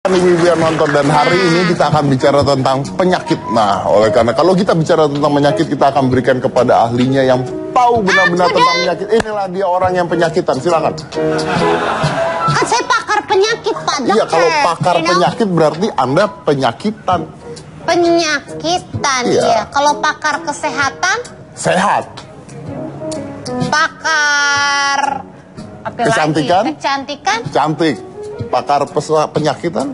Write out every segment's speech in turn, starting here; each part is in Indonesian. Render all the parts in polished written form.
Ibu-ibu yang nonton, dan hari ini kita akan bicara tentang penyakit. Nah, oleh karena kalau kita bicara tentang penyakit, kita akan berikan kepada ahlinya yang tahu benar-benar tentang penyakit. Inilah dia orang yang penyakitan. Silakan. Kan saya pakar penyakit, Pak Dokter. Iya, kalau pakar penyakit berarti Anda penyakitan. Penyakitan, iya. Kalau pakar kesehatan? Sehat. Pakar apa kecantikan? Lagi? Kecantikan? Cantik. Pakar penyakitan?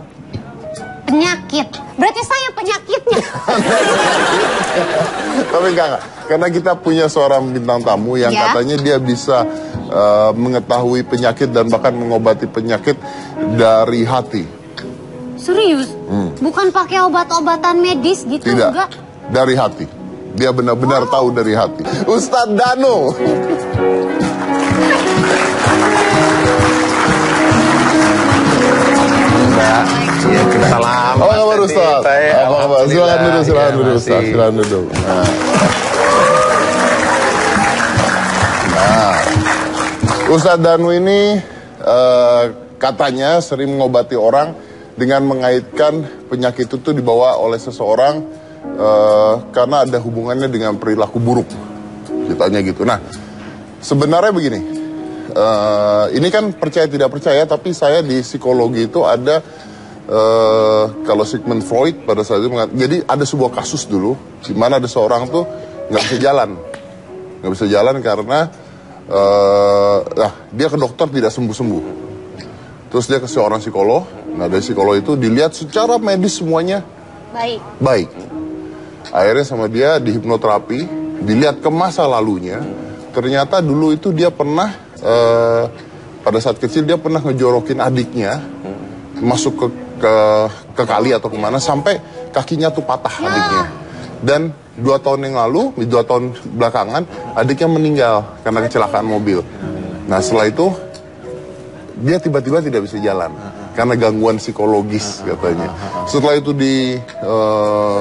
Penyakit. Berarti saya penyakitnya. Tapi enggak. Karena kita punya seorang bintang tamu yang katanya dia bisa mengetahui penyakit dan bahkan mengobati penyakit dari hati. Serius? Bukan pakai obat-obatan medis gitu? Tidak. Enggak? Dari hati. Dia benar-benar tahu dari hati. Ustadz Dano. Ya, salam. Apa kabar Ustaz? Apa kabar? Silakan duduk, silakan duduk Ustaz. Silakan duduk. Nah, Ustadz Danu ini katanya sering mengobati orang dengan mengaitkan penyakit itu dibawa oleh seseorang karena ada hubungannya dengan perilaku buruk. Ditanya gitu. Nah, sebenarnya begini. Ini kan percaya tidak percaya, tapi saya di psikologi itu ada kalau Sigmund Freud pada saat itu jadi ada sebuah kasus dulu di mana ada seorang tuh nggak bisa jalan karena dia ke dokter tidak sembuh-sembuh. Terus dia ke seorang psikolog. Nah, dari psikolog itu dilihat secara medis semuanya baik. Akhirnya sama dia di hipnoterapi, dilihat ke masa lalunya. Ternyata dulu itu dia pernah pada saat kecil dia pernah ngejorokin adiknya masuk ke kali atau kemana sampai kakinya tuh patah adiknya. Dan 2 tahun yang lalu, 2 tahun belakangan adiknya meninggal karena kecelakaan mobil. Nah, setelah itu dia tiba-tiba tidak bisa jalan karena gangguan psikologis katanya. Setelah itu di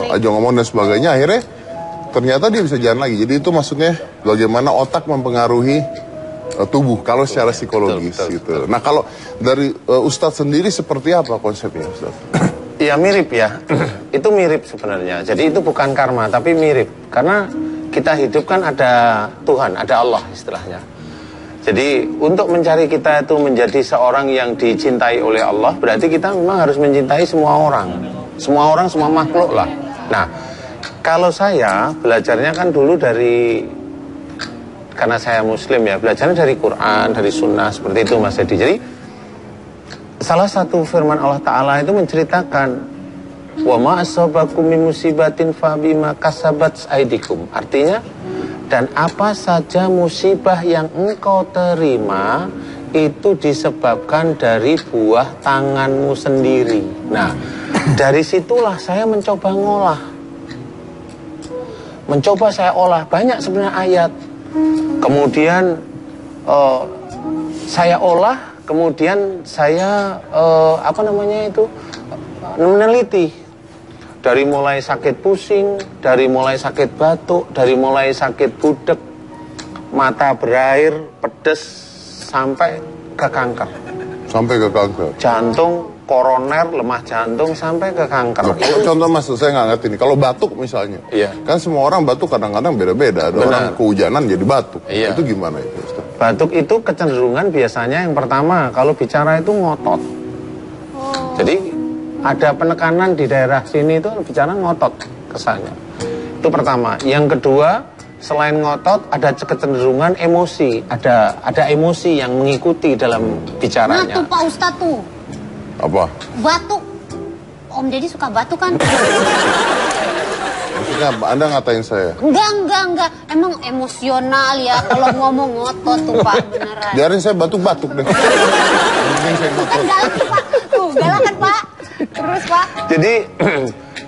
ajang ngomong dan sebagainya, akhirnya ternyata dia bisa jalan lagi. Jadi itu maksudnya bagaimana otak mempengaruhi tubuh kalau secara psikologis gitu. Nah, kalau dari Ustadz sendiri seperti apa konsepnya, Ustadz? Ya mirip ya. Itu mirip sebenarnya. Jadi itu bukan karma tapi mirip. Karena kita hidup kan ada Tuhan, ada Allah istilahnya. Jadi untuk mencari kita itu menjadi seorang yang dicintai oleh Allah, berarti kita memang harus mencintai semua orang. Semua orang, semua makhluk lah. Nah, kalau saya belajarnya kan dulu dari, karena saya muslim ya, belajarnya dari Quran, dari sunnah, seperti itu Mas Edi. Jadi salah satu firman Allah Ta'ala itu menceritakan wa ma asabakum min musibatin fa bima kasabat aydikum. Artinya, dan apa saja musibah yang engkau terima itu disebabkan dari buah tanganmu sendiri. Nah, dari situlah saya mencoba ngolah. Mencoba saya olah. Banyak sebenarnya ayat. Kemudian saya olah, kemudian saya meneliti. Dari mulai sakit pusing, dari mulai sakit batuk, dari mulai sakit budek, mata berair, pedes, sampai ke kanker. Sampai ke kanker. Jantung, koroner, lemah jantung, sampai ke kanker. Nah, kalau contoh Mas, saya nggak ngerti nih. Kalau batuk misalnya, kan semua orang batuk kadang-kadang beda-beda. Ada orang kehujanan jadi batuk. Itu gimana itu, Ustaz? Batuk itu kecenderungan biasanya yang pertama, kalau bicara itu ngotot. Jadi ada penekanan di daerah sini itu bicara ngotot kesannya. Itu pertama. Yang kedua, selain ngotot ada kecenderungan emosi. Ada emosi yang mengikuti dalam bicaranya. Nah tuh Pak Ustadz tuh. Apa? Batuk. Om Deddy suka batuk kan? Maksudnya Anda ngatain saya? Enggak. Emang emosional ya kalau ngomong ngotot tuh Pak, beneran. Biarin saya batuk-batuk deh. Bukan galak tuh Pak. Tuh, galak kan Pak? Terus Pak. Jadi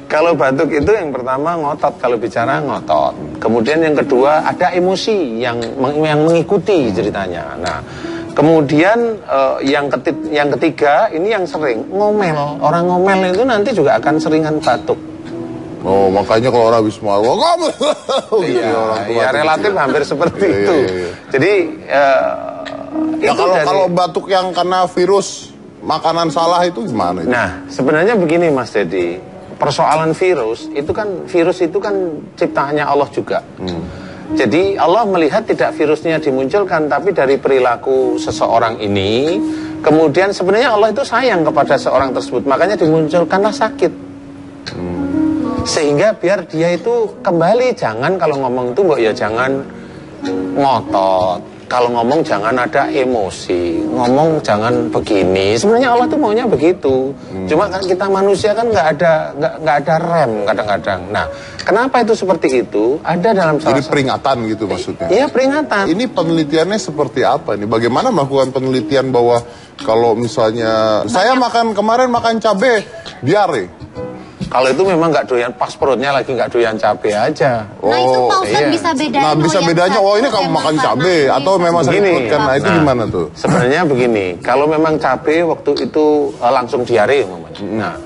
kalau batuk itu yang pertama ngotot, kalau bicara ngotot. Kemudian yang kedua ada emosi yang mengikuti ceritanya. Nah, kemudian yang ketiga ini yang sering ngomel. Orang ngomel itu nanti juga akan seringan batuk. Oh, makanya kalau orang habis marah, kamu. Iya, relatif hampir seperti itu. Jadi kalau batuk yang kena virus makanan salah itu gimana itu? Nah, sebenarnya begini Mas Dedi, persoalan virus itu kan ciptaannya Allah juga. Jadi Allah melihat tidak virusnya dimunculkan, tapi dari perilaku seseorang ini, kemudian sebenarnya Allah itu sayang kepada seorang tersebut, makanya dimunculkanlah sakit. Sehingga biar dia itu kembali, jangan kalau ngomong itu mbok ya jangan ngotot. Kalau ngomong jangan ada emosi, ngomong jangan begini. Sebenarnya Allah tuh maunya begitu. Cuma kan kita manusia kan nggak ada rem kadang-kadang. Nah, kenapa itu seperti itu? Ada dalam salah Jadi peringatan gitu maksudnya? Iya, peringatan. Ini penelitiannya seperti apa nih? Bagaimana melakukan penelitian bahwa kalau misalnya saya kemarin makan cabai diare? Kalau itu memang nggak doyan, pas perutnya lagi nggak doyan cabai aja. Nah itu Pak Ustadz bisa bedain. Nah bisa bedanya, ini kamu makan cabai atau memang sakit perut karena itu gimana tuh? Sebenarnya begini, kalau memang cabai waktu itu langsung diare, nah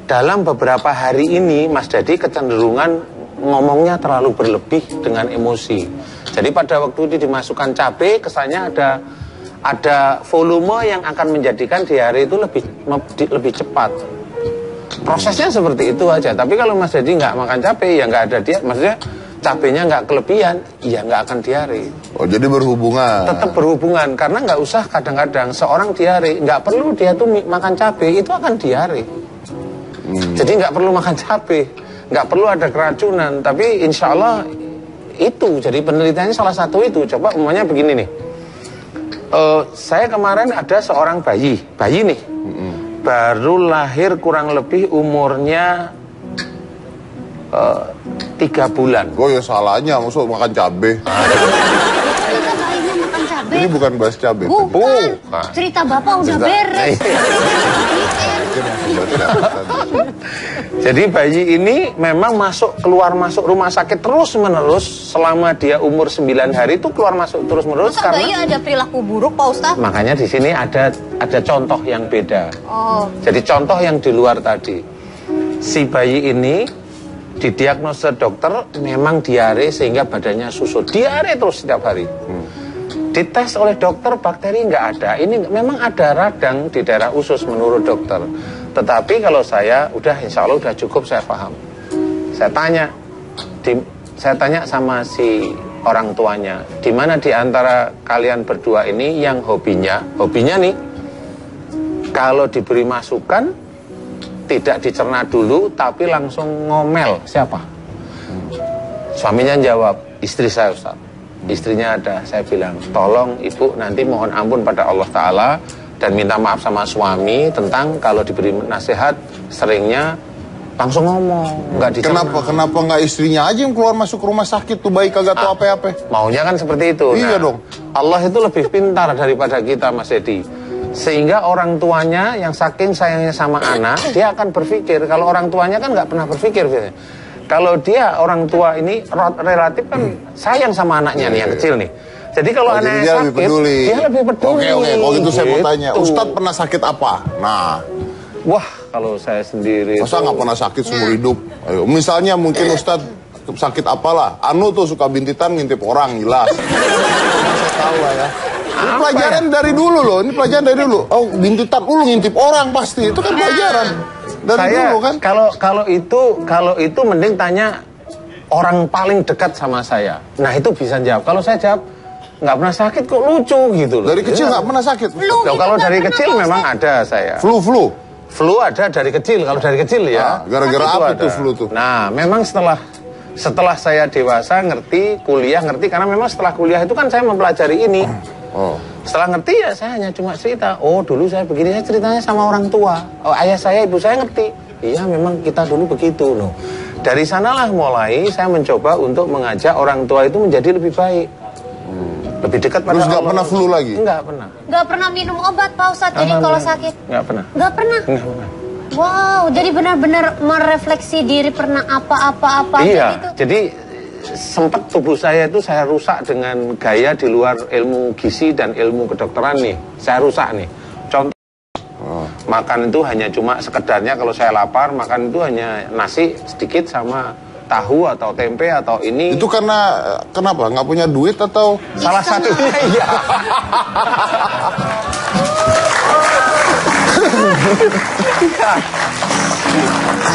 dalam beberapa hari ini Mas Dadi kecenderungan ngomongnya terlalu berlebih dengan emosi. Jadi pada waktu itu dimasukkan cabai, kesannya ada volume yang akan menjadikan diare itu lebih cepat. Prosesnya seperti itu aja. Tapi kalau Mas Dedi nggak makan cabai, ya nggak ada dia. Maksudnya cabainya nggak kelebihan, ya nggak akan diare. Oh jadi berhubungan? Tetap berhubungan, karena nggak usah kadang-kadang seorang diare, nggak perlu dia tuh makan cabai, itu akan diare. Jadi nggak perlu makan cabai, nggak perlu ada keracunan. Tapi insya Allah itu, jadi penelitiannya salah satu itu. Coba umumnya begini nih. Saya kemarin ada seorang bayi nih. Baru lahir kurang lebih umurnya 3 bulan. Oh ya salahnya, maksud makan cabai. Ini bukan bahas cabai. Bukan. Cerita Bapak udah beres. Jadi bayi ini memang keluar masuk rumah sakit terus menerus selama dia umur 9 hari itu keluar masuk terus menerus. Masa bayi ada perilaku buruk Pak Ustadz? Makanya di sini ada contoh yang beda. Jadi contoh yang di luar tadi, si bayi ini didiagnosa dokter memang diare sehingga badannya susut, diare terus setiap hari. Dites oleh dokter bakteri nggak ada. Ini memang ada radang di daerah usus menurut dokter. Tetapi kalau saya insya Allah udah cukup, saya paham. Saya tanya sama si orang tuanya, di mana di antara kalian berdua ini yang hobinya nih, kalau diberi masukan tidak dicerna dulu, tapi langsung ngomel. Siapa? Suaminya jawab, istri saya Ustaz. Istrinya ada, saya bilang, tolong ibu nanti mohon ampun pada Allah Ta'ala dan minta maaf sama suami tentang kalau diberi nasihat seringnya langsung ngomong, nggak dicerna. Kenapa nggak istrinya aja yang keluar masuk rumah sakit tuh bayi kagak tahu apa-apa? Maunya kan seperti itu. Iya dong. Allah itu lebih pintar daripada kita Mas Edi. Sehingga orang tuanya yang saking sayangnya sama anak, dia akan berpikir. Kalau orang tuanya kan nggak pernah berpikir biasanya. Kalau dia orang tua ini relatif kan sayang sama anaknya nih yang kecil nih. Jadi kalau anaknya sakit, dia lebih peduli. Oke, kalau gitu saya mau tanya, Ustadz pernah sakit apa? Nah, wah kalau saya sendiri masa nggak pernah sakit seumur hidup? Ayo, misalnya mungkin Ustadz sakit apalah? Anu tuh suka bintitan ngintip orang, jelas. Saya tahu lah ya. Ini pelajaran dari dulu loh, ini pelajaran dari dulu. Oh, bintitan lu ngintip orang pasti, itu kan pelajaran. Dari dulu kan? Kalau itu mending tanya orang paling dekat sama saya. Nah itu bisa jawab. Kalau saya jawab nggak pernah sakit kok lucu gitu loh. Dari kecil nggak pernah sakit? Kalau dari kecil memang ada saya. Flu ada dari kecil. Kalau dari kecil ya. Gara-gara apa tuh flu tuh? Nah memang setelah saya dewasa ngerti, kuliah ngerti, karena memang setelah kuliah itu kan saya mempelajari ini. Setelah ngerti ya saya hanya cuma cerita. Oh dulu saya begini, saya ceritanya sama orang tua. Oh ayah saya, ibu saya ngerti. Iya memang kita dulu begitu loh. Dari sanalah mulai saya mencoba untuk mengajak orang tua itu menjadi lebih baik. Lebih dekat pada Allah. Terus nggak pernah flu lagi? Nggak pernah. Nggak pernah minum obat Pak Ustadz jadi kalau sakit? Nggak pernah. Nggak pernah? Nggak pernah. Wow, jadi benar-benar merefleksi diri pernah apa-apa iya, gitu. Jadi sempat tubuh saya itu saya rusak dengan gaya di luar ilmu gizi dan ilmu kedokteran nih. Saya rusak nih. Contoh, makan itu hanya cuma sekedarnya kalau saya lapar, makan itu hanya nasi sedikit sama tahu atau tempe atau ini. Itu karena kenapa? Nggak punya duit atau? Salah satunya iya.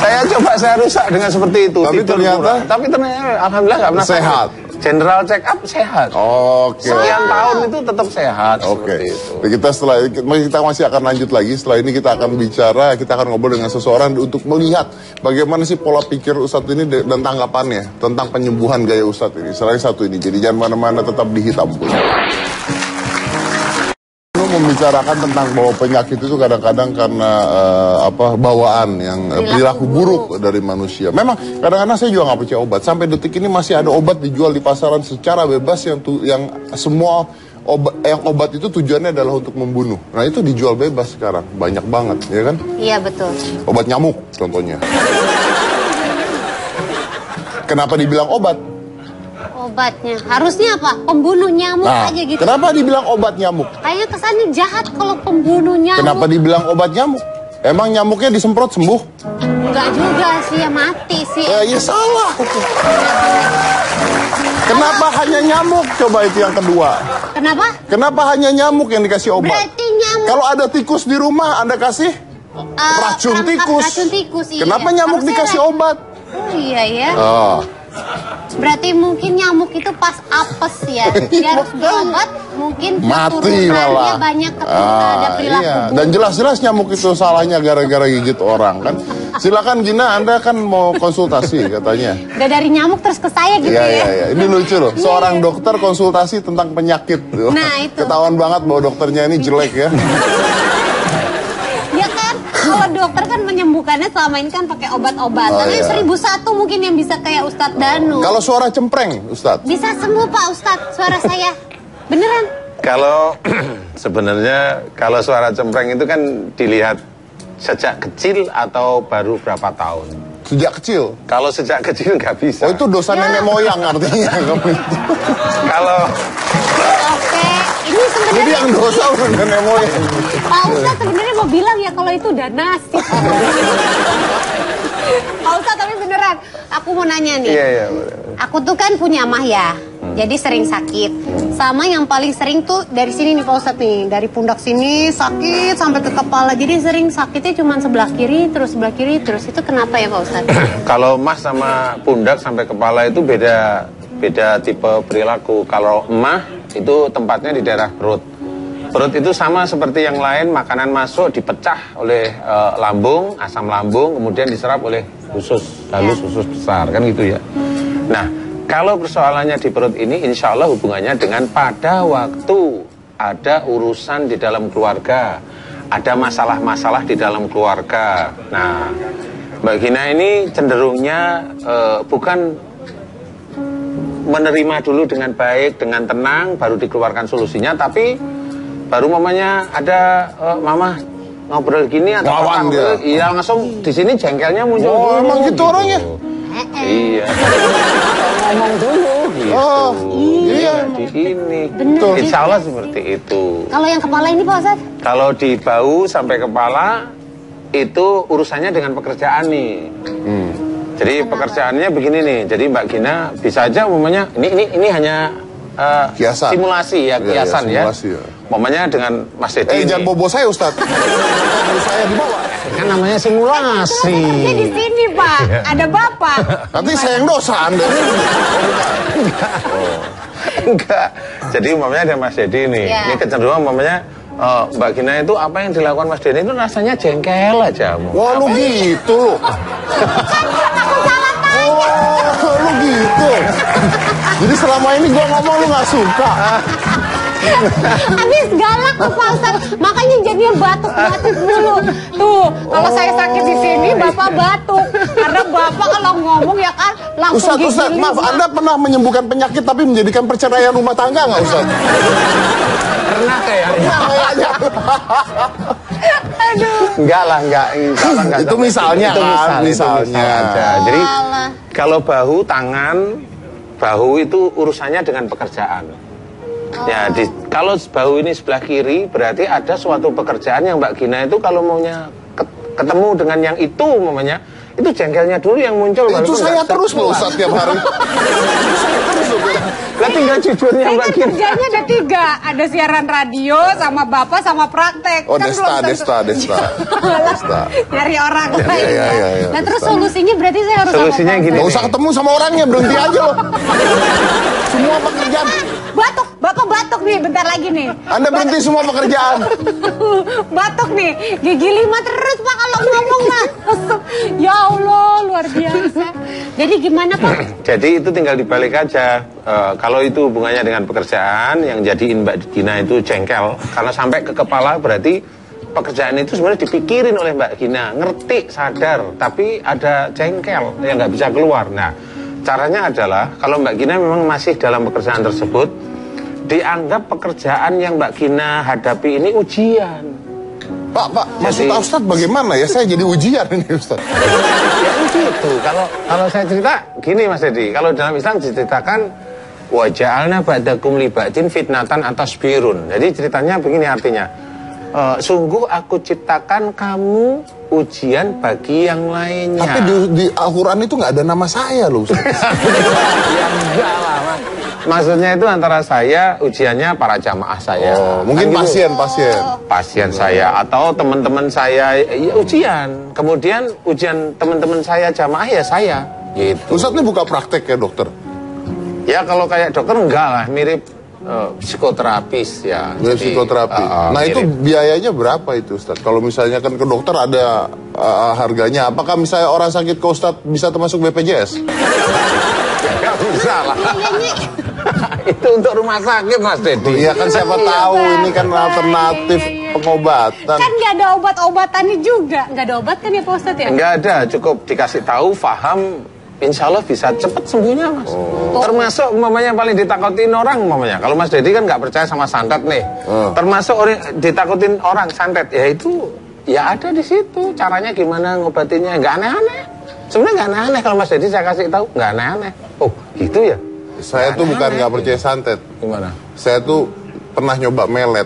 Saya rusak dengan seperti itu. Tapi ternyata alhamdulillah nggak pernah sehat. General check up sehat. Oke. Sekian tahun itu tetap sehat. Oke. Itu. Kita masih akan lanjut lagi. Setelah ini kita akan bicara, kita akan ngobrol dengan seseorang untuk melihat bagaimana sih pola pikir Ustadz ini dan tanggapannya tentang penyembuhan gaya Ustadz ini. Selain satu ini, jadi jangan mana-mana, tetap di Hitam Putih. Membicarakan tentang bahwa penyakit itu kadang-kadang karena bawaan yang perilaku buruk dari manusia. Memang kadang-kadang saya juga nggak percaya obat. Sampai detik ini masih ada obat dijual di pasaran secara bebas yang semua obat itu tujuannya adalah untuk membunuh. Nah itu dijual bebas sekarang, banyak banget, ya kan? Iya betul. Obat nyamuk contohnya. Kenapa dibilang obat? Obatnya harusnya apa? Pembunuh nyamuk aja gitu. Kenapa dibilang obat nyamuk? Kayaknya kesannya jahat kalau pembunuh nyamuk. Kenapa dibilang obat nyamuk? Emang nyamuknya disemprot sembuh? Enggak juga sih, ya mati sih. Ya salah. Kenapa hanya nyamuk? Coba itu yang kedua. Kenapa? Kenapa hanya nyamuk yang dikasih obat? Berarti nyamuk. Kalau ada tikus di rumah, Anda kasih racun tikus. Racun tikus, iya. Kenapa nyamuk harusnya dikasih obat? Oh iya ya. Oh. Berarti mungkin nyamuk itu pas apes ya. Dia harus berobat, mungkin mati keturunannya malah. banyak ada perilaku Iya. buruk. Dan jelas-jelas nyamuk itu salahnya gara-gara gigit orang kan. Silakan Gina, Anda kan mau konsultasi katanya. Udah dari nyamuk terus ke saya gitu ya. Iya. Ini lucu loh. Seorang dokter konsultasi tentang penyakit. Nah, itu. Ketahuan banget bahwa dokternya ini jelek ya. Ya kan, kalau dokter kan menyembuhkannya selama ini kan pakai obat-obatan. Iya. 1001 mungkin yang bisa kayak Ustadz Danu. Kalau suara cempreng, Ustadz? Bisa sembuh Pak Ustadz, suara saya. Beneran? Kalau sebenarnya kalau suara cempreng itu kan dilihat sejak kecil atau baru berapa tahun? Sejak kecil? Kalau sejak kecil nggak bisa. Oh itu dosa nenek moyang artinya. Kalau Oke, ini sebenarnya. Jadi yang dosa udah nenek moyang. Pak Ustadz sebenarnya mau bilang ya kalau itu udah nasib. Pak Ustadz tapi beneran, aku mau nanya nih. Iya. Aku tuh kan punya mah ya, jadi sering sakit. Sama yang paling sering tuh dari sini nih Pak Ustadz nih, dari pundak sini sakit sampai ke kepala. Jadi sering sakitnya cuma sebelah kiri terus. Itu kenapa ya Pak Ustadz? Kalau mah sama pundak sampai kepala itu beda tipe perilaku. Kalau emah itu tempatnya di daerah perut. Perut itu sama seperti yang lain, makanan masuk dipecah oleh lambung, asam lambung, kemudian diserap oleh usus besar, kan gitu ya. Nah, kalau persoalannya di perut ini, insya Allah hubungannya dengan pada waktu ada urusan di dalam keluarga, ada masalah-masalah di dalam keluarga. Nah, Mbak Gina ini cenderungnya bukan menerima dulu dengan baik, dengan tenang, baru dikeluarkan solusinya, tapi baru mamanya ada mama ngobrol gini atau lawan dia. Iya langsung di sini jengkelnya muncul. Oh, emang gitu orangnya? Iya. Ngomong dulu gitu. Oh, iya. Di ini. Bener. Insya Allah seperti itu. Kalau yang kepala ini Pak Ustadz? Kalau di bahu sampai kepala itu urusannya dengan pekerjaan nih. Jadi pekerjaannya begini nih. Jadi Mbak Gina bisa aja umumnya ini hanya kiasan. Simulasi ya, kiasan ya. Simulasi ya. Momennya dengan Mas Dedi ini. Jangan bobo saya Ustadz. Saya di bawah. Kan namanya simulasi. Kerja di sini Pak, ada Bapak. Nanti saya yang dosa Anda. Enggak. Jadi umpamanya ada Mas Dedi nih. Ya. Ini kecenderungan umpamanya Mbak Gina itu apa yang dilakukan Mas Dedi itu rasanya jengkel aja. Wah lu gitu loh. Aku salah tanya. Oh lu gitu. Jadi selama ini gua ngomong lu gak suka. Habis galak tuh Pak Ustadz, makanya jadinya batuk-batuk dulu. Tuh, kalau saya sakit di sini, Bapak batuk. Karena Bapak kalau ngomong ya kan langsung Ustadz, maaf, Anda pernah menyembuhkan penyakit tapi menjadikan perceraian rumah tangga nggak Ustadz? Pernah kayaknya. Aduh. Enggak lah, enggak. Itu misalnya Itu kan, misalnya aja. Jadi kalau bahu, tangan, bahu itu urusannya dengan pekerjaan. Ya, kalau bahu ini sebelah kiri berarti ada suatu pekerjaan yang Mbak Gina itu kalau maunya ketemu dengan yang itu, mamanya Itu jengkelnya dulu yang muncul. Itu saya terus loh Ustaz tiap hari. Itu saya terus loh. Lah tinggal jujurnya Mbak Gina. Kerjanya ada 3, ada siaran radio, sama bapak, sama praktek. Oh, kan Desta. Nyari orang lain. Iya, Nah terus solusinya berarti saya harus Solusinya sama gini. Gak usah ketemu sama orangnya, berhenti aja loh. Semua pekerjaan. Bapak batuk nih, bentar lagi nih. Anda berhenti semua pekerjaan. Batuk nih, gigi 5 terus Pak kalau ngomong Pak. Ya Allah, luar biasa. Jadi gimana Pak? Jadi itu tinggal dibalik aja. Kalau itu hubungannya dengan pekerjaan, yang jadiin Mbak Gina itu jengkel, karena sampai ke kepala berarti pekerjaan itu sebenarnya dipikirin oleh Mbak Gina, ngerti, sadar, tapi ada jengkel yang nggak bisa keluar. Nah, caranya adalah kalau Mbak Gina memang masih dalam pekerjaan tersebut, dianggap pekerjaan yang Mbak Gina hadapi ini ujian. Pak, maksud Ustadz bagaimana ya? Saya jadi ujian ini Ustadz. Ya begitu. Kalau saya cerita gini Mas Dedi, kalau dalam Islam diceritakan wa ja'alna ba'dakum li ba'din fitnatan atas birun. Jadi ceritanya begini artinya. Sungguh aku ciptakan kamu ujian bagi yang lainnya. Tapi di Al-Quran itu nggak ada nama saya loh Ustaz. Ya enggak lah Mas. Maksudnya itu antara saya, ujiannya para jamaah saya. Oh, mungkin kan gitu. pasien. Saya atau teman-teman saya ya ujian. Kemudian ujian teman-teman saya jamaah ya saya. Gitu. Ustaz ini buka praktek ya dokter? Ya kalau kayak dokter enggak lah, mirip psikoterapis ya. Mirip psikoterapi. Nah mirip. itu biayanya berapa itu Ustaz? Kalau misalnya kan ke dokter ada harganya. Apakah misalnya orang sakit ke Ustaz bisa termasuk BPJS? Enggak bisa lah. Itu untuk rumah sakit Mas Dedi. Iya kan siapa tahu ini kan alternatif pengobatan. Kan nggak ada obat-obatannya juga. Nggak ada obat kan ya Pak Ustadz ya? Enggak ada, cukup dikasih tahu, paham, insya Allah bisa cepat sembuhnya Mas. Termasuk umpamanya paling ditakutin orang umpamanya. Kalau Mas Dedi kan nggak percaya sama santet nih. Termasuk ditakutin orang santet, ya itu ya ada di situ. Caranya gimana ngobatinnya, nggak aneh-aneh. Sebenarnya nggak aneh-aneh kalau Mas Dedi saya kasih tahu, nggak aneh-aneh. Oh gitu ya? Saya tuh bukan nggak percaya santet. Gimana? Saya tuh pernah nyoba melet.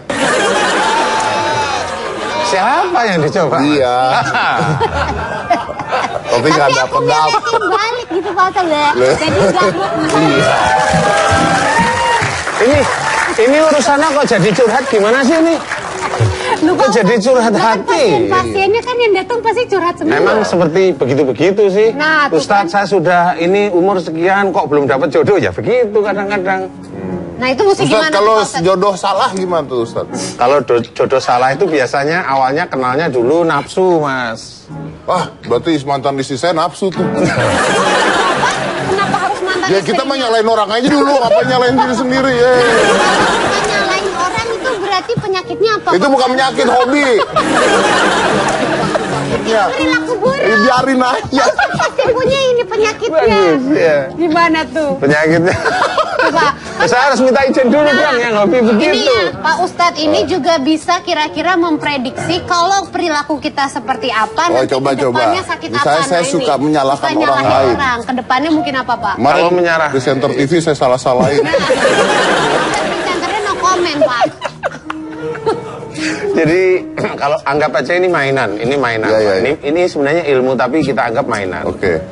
Siapa yang dicoba? Iya. Tapi nggak dapet. Balik gitu Pak Ustadz ya. Jadi Iya. Ini urusannya kok jadi curhat gimana sih ini? Kok jadi curhat hati? Pasiennya kan yang datang pasti curhat semua. Memang seperti begitu-begitu sih. Nah, Ustadz saya sudah ini umur sekian kok belum dapat jodoh ya begitu kadang-kadang. Nah itu mesti Ustaz, gimana? kalau jodoh salah gimana tuh Ustaz? Kalau jodoh salah itu biasanya awalnya kenalnya dulu nafsu Mas. Wah, berarti mantan istri saya nafsu tuh. Kenapa harus mantan Ya kita mah nyalain orang aja dulu, ngapain nyalain diri sendiri ya. Nyalain orang itu berarti penyakitnya apa? Itu bukan penyakit, hobi. Ya, Perilaku buruk. biarin aja. Pasti punya ini penyakitnya. Bagus, ya. Gimana tuh? Penyakitnya. Coba. Saya harus minta izin dulu dong yang hobi Ini begitu. ya, Pak Ustadz ini juga bisa kira-kira memprediksi kalau perilaku kita seperti apa. Oh, nanti coba. kedepannya sakit apa. Misalnya saya Nah, suka ini. menyalahkan Suka orang nyalahin lain. orang. Kedepannya mungkin apa Pak? Kemarin Kalau menyerah. presenter TV saya salah-salahin. Presenternya no comment Pak. Jadi kalau anggap aja ini mainan, ini mainan. Ya, ya, ya. Ini sebenarnya ilmu tapi kita anggap mainan. Oke.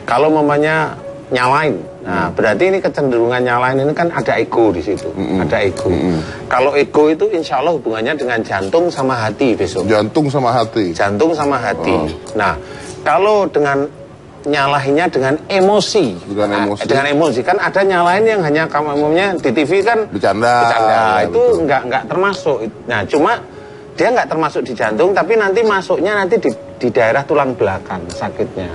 Kalau mamanya nyalain, nah berarti ini kecenderungan nyalain ini kan ada ego di situ, ada ego. Kalau ego itu insya Allah hubungannya dengan jantung sama hati besok. Jantung sama hati. Jantung sama hati. Nah kalau dengan nyalahinnya dengan emosi. Dengan emosi kan ada nyalain yang hanya kamu umumnya di TV kan Bercanda. Ya, itu nggak termasuk. Nah cuma dia nggak termasuk di jantung tapi nanti masuknya nanti di daerah tulang belakang sakitnya.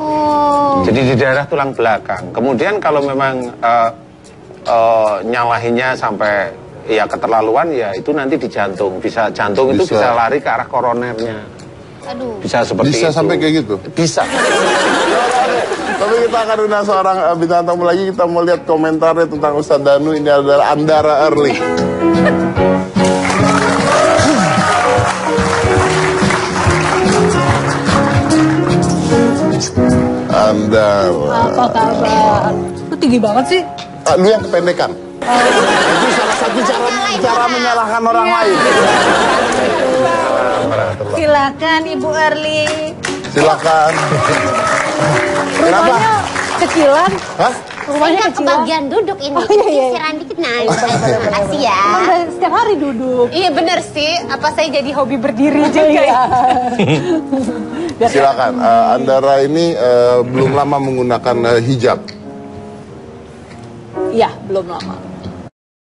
Oh. Jadi di daerah tulang belakang. Kemudian kalau memang nyalahinnya sampai ya keterlaluan ya itu nanti di jantung. Jantung itu bisa lari ke arah koronernya. Aduh. Bisa seperti itu. Bisa sampai kayak gitu? Bisa. Tapi kita akan undang seorang bintang tamu lagi. Kita mau lihat komentarnya tentang Ustadz Danu. Ini adalah Andara Early. Andara. Apa kabar? Lu tinggi banget sih. Lu yang kependekan. Itu salah satu cara menyalahkan orang lain. Silakan Ibu Erli. Silakan. Kenapa? Rumahnya kecilan. Hah? Saya kebagian duduk ini. Sisiran dikit nah. Terima kasih ya. Setiap hari duduk. Iya bener sih. Apa saya jadi hobi berdiri juga ya? Silakan. Andara ini belum lama menggunakan hijab. Iya, belum lama.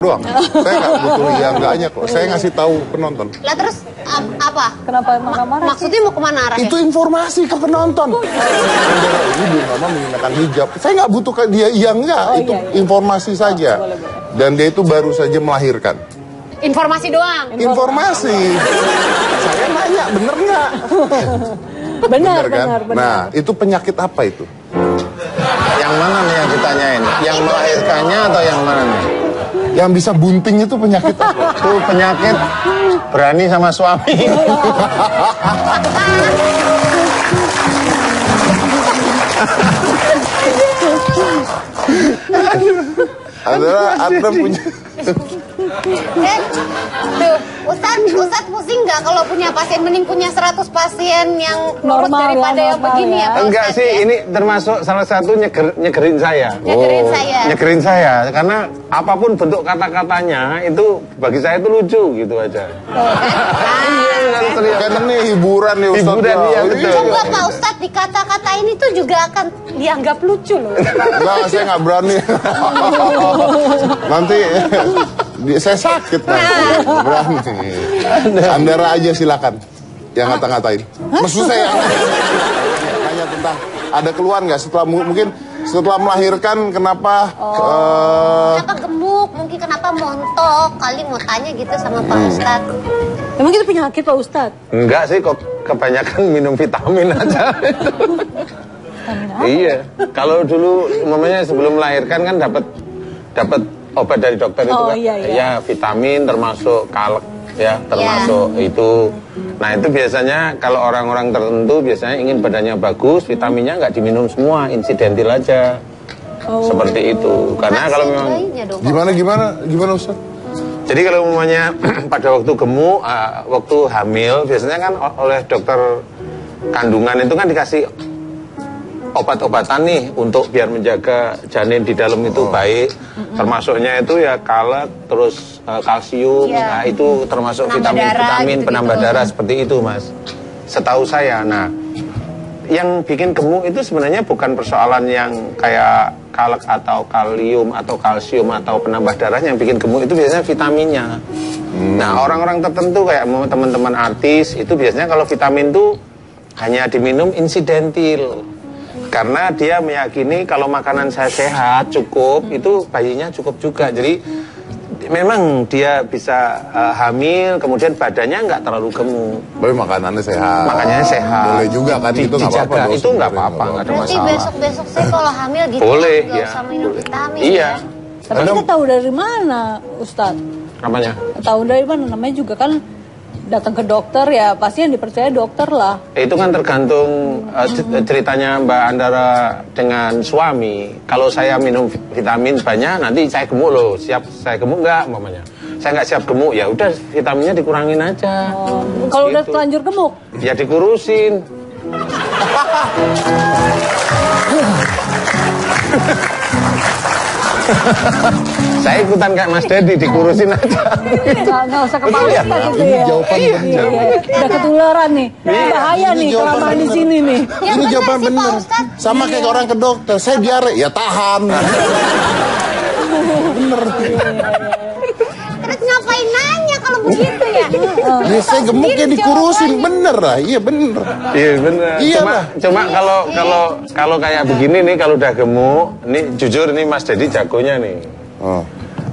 Doang. Saya nggak butuh yang enggaknya kok. Saya ngasih tahu penonton. Lah terus apa? Kenapa marah-marah? Maksudnya mau kemana arahnya? Itu informasi ke penonton. Andara ini belum lama menggunakan hijab. Saya nggak butuh ke dia iya enggak. Itu informasi saja. Dan dia itu baru saja melahirkan. Informasi doang. Informasi. Saya nanya bener nggak? Benar, kan? benar. Nah, itu penyakit apa itu? Yang mana nih yang ditanyain? Yang melahirkannya atau yang mana nih? Yang bisa bunting itu penyakit apa? Itu penyakit berani sama suami. Anda punya Tuh, Ustadz pusing nggak kalau punya pasien, mending punya 100 pasien yang nurut Normal, daripada yang normal begini ya. ya Pak Enggak Ustadz, sih, ya? ini termasuk salah satu nyegerin saya. Nyegerin saya. Nyegerin saya, karena apapun bentuk kata-katanya itu bagi saya itu lucu gitu aja. kan ini hiburan nih Ustaz. Hiburan, iya, betul. Coba Pak Ustadz di kata-kata ini tuh juga akan dianggap lucu loh. Enggak, saya nggak berani. Nanti saya sakit nanti. Berani. Andara aja silakan yang ngata-ngatain. Maksud saya tanya tentang ada keluhan nggak setelah mungkin setelah melahirkan kenapa Kenapa gemuk, mungkin kenapa montok, kali mau tanya gitu sama Pak Ustadz. Emang itu penyakit Pak Ustadz? Enggak sih, kok kebanyakan minum vitamin aja. Iya, kalau dulu umumnya sebelum melahirkan kan dapat obat dari dokter itu kan. Iya. Ya, vitamin termasuk kalek ya, termasuk itu. Nah, itu biasanya kalau orang-orang tertentu biasanya ingin badannya bagus, vitaminnya nggak diminum semua, insidentil aja. Seperti itu. Karena kalau memang gimana Ustaz? jadi kalau umumnya pada waktu gemuk, waktu hamil, biasanya kan oleh dokter kandungan itu kan dikasih obat-obatan nih untuk biar menjaga janin di dalam itu baik. Termasuknya itu ya kalek, terus kalsium, nah itu termasuk vitamin-vitamin penambah darah seperti itu Mas. Setahu saya. Nah, yang bikin gemuk itu sebenarnya bukan persoalan yang kayak kalek atau kalium atau kalsium atau penambah darah. Yang bikin gemuk itu biasanya vitaminnya. Nah, orang-orang tertentu kayak teman-teman artis itu biasanya kalau vitamin itu hanya diminum insidentil. Karena dia meyakini kalau makanan saya sehat cukup, itu bayinya cukup juga. Jadi memang dia bisa hamil, kemudian badannya nggak terlalu gemuk. Tapi makanannya sehat. Makanannya sehat. Boleh juga kan, itu nggak apa-apa. Itu nggak apa-apa, nggak ada Berarti masalah. besok-besok saya kalau hamil gitu Boleh, nggak ya. usah minum vitamin Iya. ya. Tapi kita tahu dari mana Ustadz? Apanya? Tahu dari mana? Namanya juga kan datang ke dokter ya, pasti yang dipercaya dokter lah. Itu kan tergantung ceritanya Mbak Andara dengan suami. Kalau saya minum vitamin banyak, nanti saya gemuk loh. Siap saya gemuk nggak, mamanya? Saya nggak siap gemuk, ya udah vitaminnya dikurangin aja. Kalau udah Gitu. terlanjur gemuk, Ya dikurusin. Saya ikutan kayak Mas Dedi, dikurusin aja. nggak usah kepala Iya, gitu ini ya. jawaban Iya, bener. udah ketularan nih. Bahaya Ini nih jawaban kelamaan di bener. sini nih. Yang Ini benar jawaban sih, Pak bener. Ustadz. Sama kayak orang ke dokter, saya diare, ya tahan. Bener. Terus ngapain nanya kalau begitu ya? Ini saya gemuk ya dikurusin, bener lah, iya bener. Iya benar. Iya, Cuma kalau kayak begini nih, kalau udah gemuk, nih jujur nih Mas Dedi jagonya nih. Oh.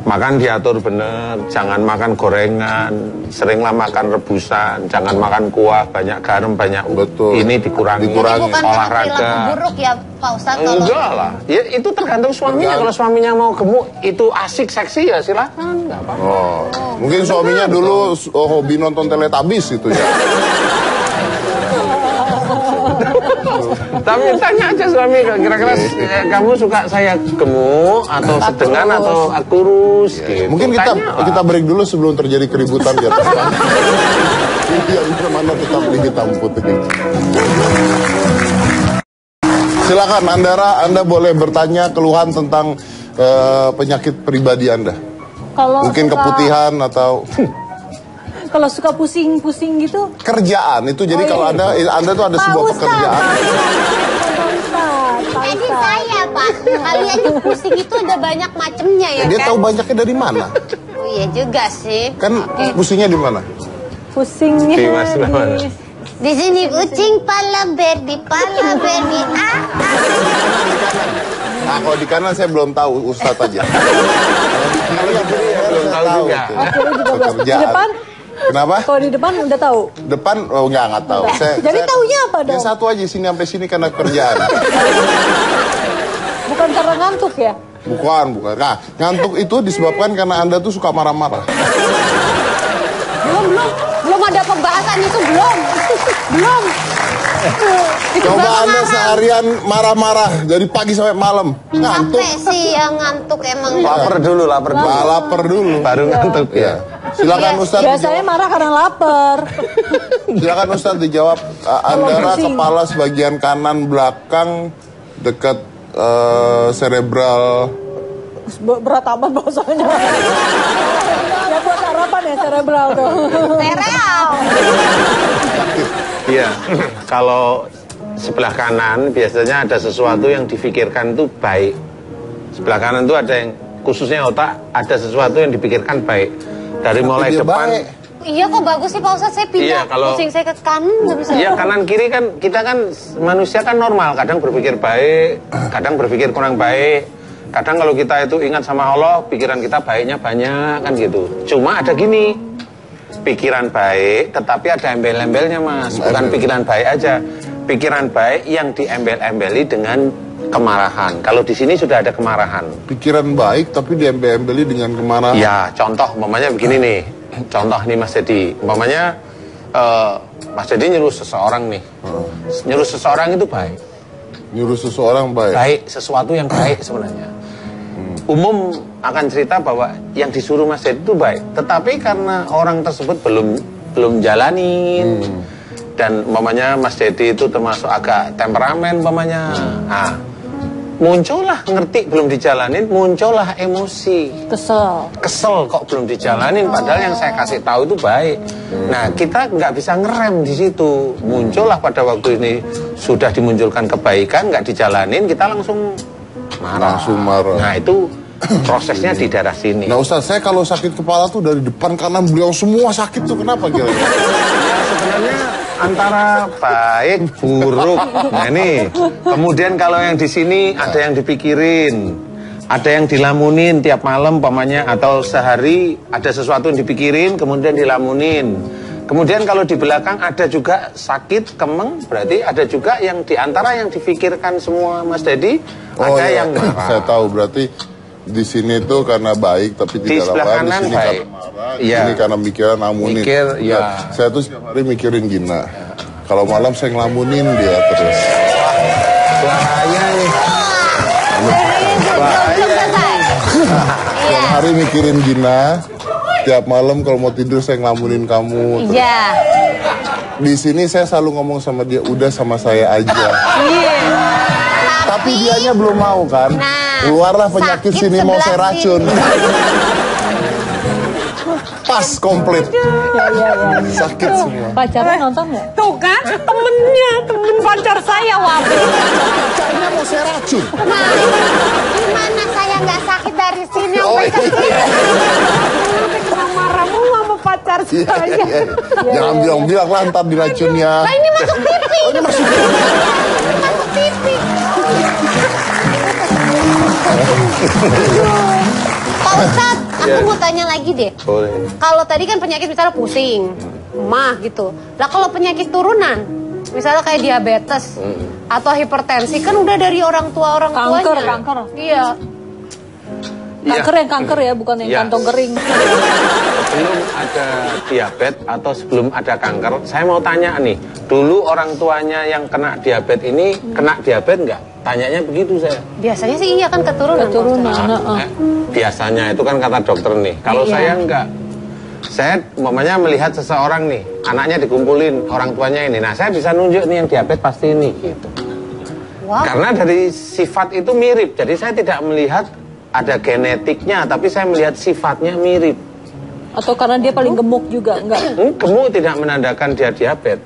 Makan diatur bener, jangan makan gorengan, seringlah makan rebusan, jangan makan kuah, banyak garam, banyak Betul. ini dikurangi, Dikurangi. Bukan karena perilaku olahraga. buruk ya Pak Ustadz kalau Enggak lah, ya itu tergantung suaminya. Kalau suaminya mau gemuk, itu asik, seksi ya silakan, nggak apa-apa. Oh. Mungkin suaminya dulu hobi nonton Teletubbies gitu ya. Tapi tanya aja suami, kira-kira kamu suka saya gemuk atau sedengan atau kurus? Gitu. Mungkin Tanya kita break dulu sebelum terjadi keributan di atas. Yang mana tetap di hitam putih. Silakan Andara, Anda boleh bertanya keluhan tentang penyakit pribadi Anda. Kalau Mungkin keputihan atau kalau suka pusing-pusing gitu. kerjaan itu. Jadi kalau Anda tuh ada sebuah pekerjaan. Jadi saya Pak, kalian yang pusing itu ada banyak macamnya ya Dia kan? tahu banyaknya dari mana? Oh iya juga sih. Kan pusingnya di mana? Pusingnya Di sini kucing pala ber di Nah, kalau di kanan saya belum tahu, Ustadz aja. Kalau di kiri ya belum tahu juga. Di depan? Kenapa? Kalau di depan udah tahu. Depan nggak tahu. Jadi taunya apa dong? Yang satu aja sini sampai sini karena kerjaan. Bukan karena ngantuk ya? Bukan. Nah, ngantuk itu disebabkan karena Anda tuh suka marah-marah. Belum ada pembahasan itu belum. Itu Coba baru Anda marah. seharian marah-marah dari pagi sampai malam. Ngantuk. Sampai sih yang ngantuk emang. Lapar dulu. Lapar dulu. Baru ngantuk ya. Silakan Ustadz. Biasanya marah karena lapar. Silakan Ustadz dijawab. Andara kepala sebagian kanan belakang dekat cerebral. Berat amat bahasanya. Ya buat sarapan ya cerebral tuh. Sereal. Iya, kalau sebelah kanan biasanya ada sesuatu yang difikirkan itu baik. Sebelah kanan itu ada yang khususnya otak, ada sesuatu yang dipikirkan baik. Dari mulai dia depan. baik. Iya kok bagus sih Pak Ustadz, saya pindah Iya, kalau- pusing saya ke kanan nggak bisa. Iya, kanan kiri kan kita kan manusia kan normal. Kadang berpikir baik, kadang berpikir kurang baik. Kadang kalau kita itu ingat sama Allah, pikiran kita baiknya banyak kan gitu. Cuma ada gini, pikiran baik tetapi ada embel-embelnya Mas. Bukan pikiran baik aja. Pikiran baik yang diembel-embeli dengan kemarahan. Kalau di sini sudah ada kemarahan. Pikiran baik tapi diembel-embeli dengan kemarahan. Ya, contoh umpamanya begini nih. Contoh nih Mas Dedi. Umpamanya Mas Dedi nyuruh seseorang nih. Nyuruh seseorang itu baik. Nyuruh seseorang baik. Baik, sesuatu yang baik sebenarnya. Umum akan cerita bahwa yang disuruh Mas Dedi itu baik. Tetapi karena orang tersebut belum jalanin. Dan umpamanya Mas Dedi itu termasuk agak temperamen umpamanya. Nah, muncullah ngerti belum dijalanin, muncullah emosi. Kesel kok belum dijalanin padahal yang saya kasih tahu itu baik. Nah, kita nggak bisa ngerem di situ. Muncullah pada waktu ini sudah dimunculkan kebaikan nggak dijalanin, kita langsung marah. Nah, itu prosesnya di daerah sini. Nah Ustaz, saya kalau sakit kepala tuh dari depan kanan beliau semua sakit tuh, kenapa kira-kira? Ya, sebenarnya antara baik buruk. Nah ini, kemudian kalau yang di sini ada yang dipikirin, ada yang dilamunin tiap malam pamannya, atau sehari ada sesuatu yang dipikirin kemudian dilamunin. Kemudian kalau di belakang ada juga sakit kemeng, berarti ada juga yang diantara yang difikirkan semua Mas Dedi, ada iya. yang marah. Saya tahu berarti di sini tuh karena baik tapi Di tidak sebelah lapar, di kanan sini baik. karena marah, di Iya. sini karena mikiran namunin. Mikir, ya. Saya tuh setiap hari mikirin Gina. Kalau malam saya ngelamunin dia terus. Bahaya nih. Belum selesai. Iya. Setiap hari mikirin Gina. Tiap malam kalau mau tidur saya ngelamunin kamu. Iya. Di sini saya selalu ngomong sama dia, udah sama saya aja. Iya. Tapi dianya belum mau kan. Nah, Keluarlah penyakit sakit sini mau saya sebelah racun. Pas komplit. Ya. Sakit semua. Pacarnya nonton nggak? Tuh kan, temen pacar saya wabah. Pacarnya mau saya racun. Nah, gimana saya nggak sakit dari sini Oh, sampai ke iya. sini? Sampai kena marahmu sama pacar Iya, saya. iya. Jangan bilang-bilang lah ntar diracunnya. Nah ini masuk TV. Ini masuk Masuk TV. Pak Ustadz, aku mau tanya lagi deh. Boleh. Kalau tadi kan penyakit misalnya pusing, mah gitu. Lah kalau penyakit turunan, misalnya kayak diabetes atau hipertensi, kan udah dari orang tuanya. Kanker. Iya. Kanker yang kanker ya, bukan yang Iya. kantong kering. Sebelum ada diabetes atau sebelum ada kanker, saya mau tanya nih, dulu orang tuanya yang kena diabetes ini kena diabetes nggak? Tanyanya begitu saya. Biasanya sih iya kan keturunan. Pak Keturunan. Ustadz. Biasanya itu kan kata dokter nih. Kalau Iya. saya enggak. Saya umpamanya melihat seseorang nih, anaknya dikumpulin orang tuanya ini. Nah, saya bisa nunjuk nih yang diabetes pasti ini gitu. Wow. Karena dari sifat itu mirip. Jadi saya tidak melihat ada genetiknya, tapi saya melihat sifatnya mirip. Atau karena dia paling gemuk juga, enggak? Gemuk tidak menandakan dia diabetes.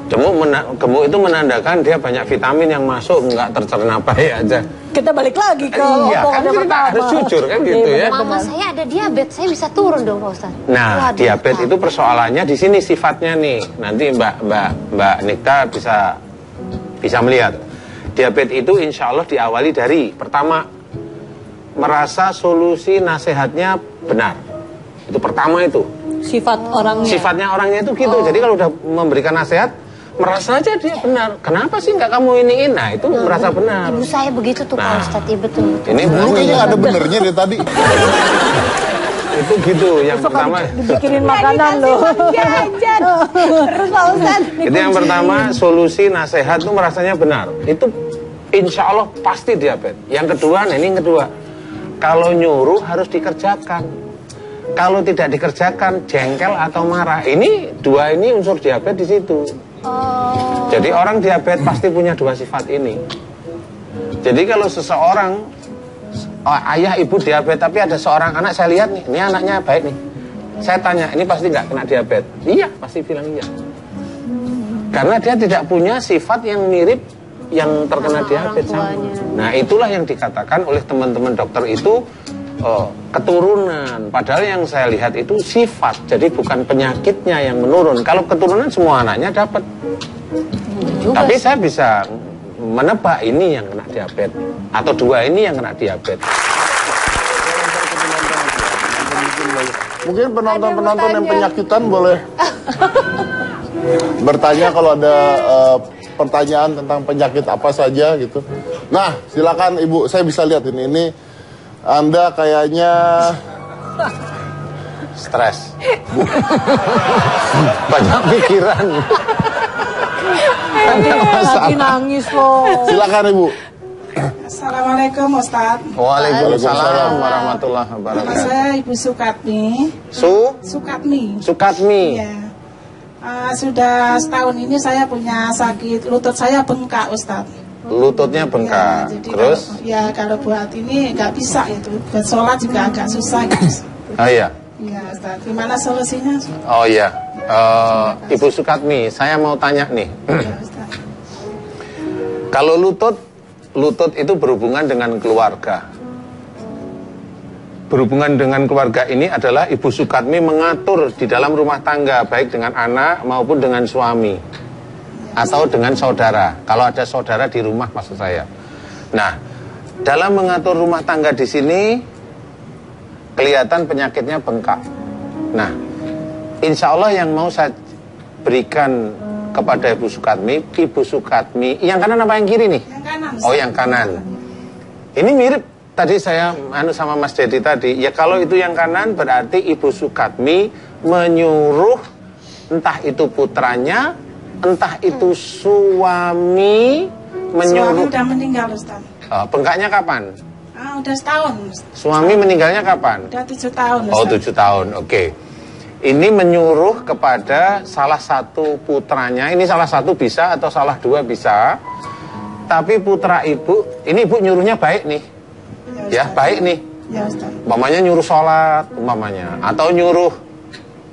Gemuk itu menandakan dia banyak vitamin yang masuk, nggak tercerna baik aja. Kita balik lagi ke iya, kan kita harus jujur kan gitu ya. Mama saya ada diabetes, saya bisa turun dong Pak Ustadz. Nah, diabetes itu persoalannya di sini sifatnya nih. Nanti Mbak Nikta bisa melihat. Diabetes itu insya Allah diawali dari pertama merasa solusi nasihatnya benar. Itu pertama itu. Sifat orangnya. Sifatnya orangnya itu gitu. Jadi kalau udah memberikan nasihat, merasa aja dia benar. Kenapa sih nggak kamu iniin? Nah, itu merasa benar. Ibu saya begitu tuh Pak Ustadz, ya betul. Ini Lu kayaknya ada benernya dari tadi. itu gitu. Yang pertama Dibikinin makanan loh. Jajan. Terus Pak Ustadz. itu yang pertama, solusi nasihat itu merasanya benar. Itu insya Allah pasti diabetes. Yang kedua, nah ini yang kedua. Kalau nyuruh harus dikerjakan. Kalau tidak dikerjakan, jengkel atau marah. Ini dua ini unsur diabetes di situ. Jadi orang diabetes pasti punya dua sifat ini. Jadi kalau seseorang ayah ibu diabetes, tapi ada seorang anak saya lihat nih, ini anaknya baik nih. Saya tanya, ini pasti nggak kena diabetes? Iya, pasti bilang iya. Karena dia tidak punya sifat yang mirip yang terkena diabetes. Nah, itulah yang dikatakan oleh teman-teman dokter itu keturunan. Padahal yang saya lihat itu sifat. Jadi bukan penyakitnya yang menurun. Kalau keturunan semua anaknya dapat. Tapi saya bisa menebak ini yang kena diabetes atau dua ini yang kena diabetes. Mungkin penonton-penonton yang penyakitan boleh bertanya kalau ada pertanyaan tentang penyakit apa saja gitu. Nah, silakan Ibu, saya bisa lihat ini Anda kayaknya Stres. Banyak pikiran. Lagi nangis loh. silakan Ibu. Assalamualaikum Ustadz. Waalaikumsalam warahmatullahi Nama wabarakatuh. saya Ibu Sukatmi. Sukatmi. Sukatmi. Ya. Sudah setahun ini saya punya sakit lutut saya bengkak Ustadz. Lututnya bengkak. Ya, jadi Terus? kalau buat ini nggak bisa itu. Buat sholat juga agak susah gitu. Oh iya. Iya Ustadz. Gimana solusinya? Oh iya. Ibu Sukatmi, saya mau tanya nih. Ya, Ustadz. Kalau lutut itu berhubungan dengan keluarga. Berhubungan dengan keluarga ini adalah Ibu Sukatmi mengatur di dalam rumah tangga, baik dengan anak maupun dengan suami atau dengan saudara. Kalau ada saudara di rumah maksud saya. Nah, dalam mengatur rumah tangga di sini kelihatan penyakitnya bengkak. Nah, insya Allah yang mau saya berikan kepada Ibu Sukatmi, yang kanan apa yang kiri nih? Yang kanan. Oh, yang kanan. Ini mirip tadi saya sama Mas Dedi tadi. Ya kalau itu yang kanan berarti Ibu Sukatmi menyuruh entah itu putranya, entah itu suami menyuruh. Suami udah meninggal Ustaz. Bengkaknya kapan? Udah setahun. Suami meninggalnya kapan? Udah 7 tahun Ustaz. Oh 7 tahun, oke. Ini menyuruh kepada salah satu putranya. Ini salah satu bisa atau salah dua bisa. Tapi putra ibu, ini ibu nyuruhnya baik nih. Ya baik nih. Ya Ustaz. Umpamanya nyuruh sholat, umpamanya. Atau nyuruh